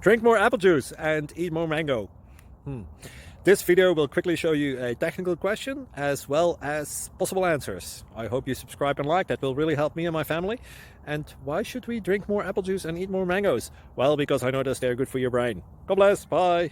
Drink more apple juice and eat more mango. This video will quickly show you a technical question as well as possible answers. I hope you subscribe and like, that will really help me and my family. And why should we drink more apple juice and eat more mangoes? Well, because I noticed they're good for your brain. God bless, bye.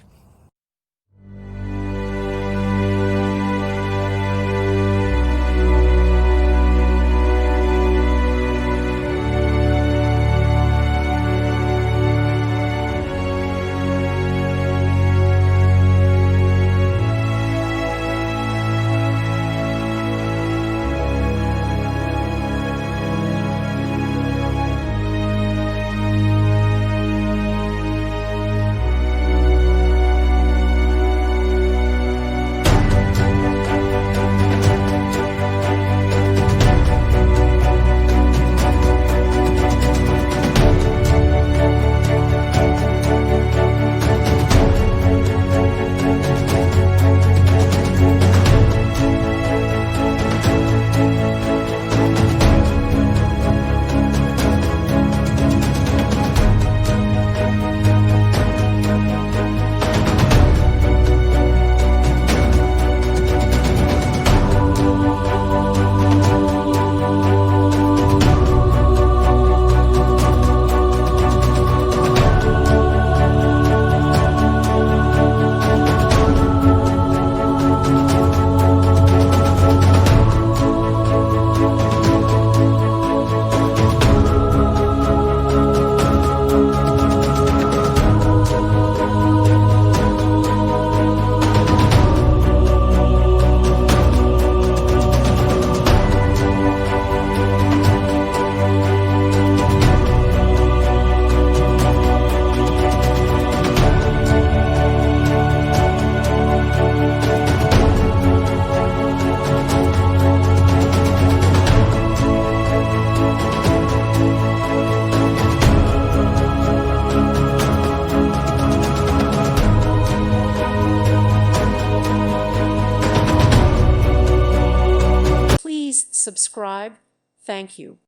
Please subscribe. Thank you.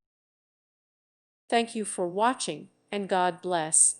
Thank you for watching, and God bless.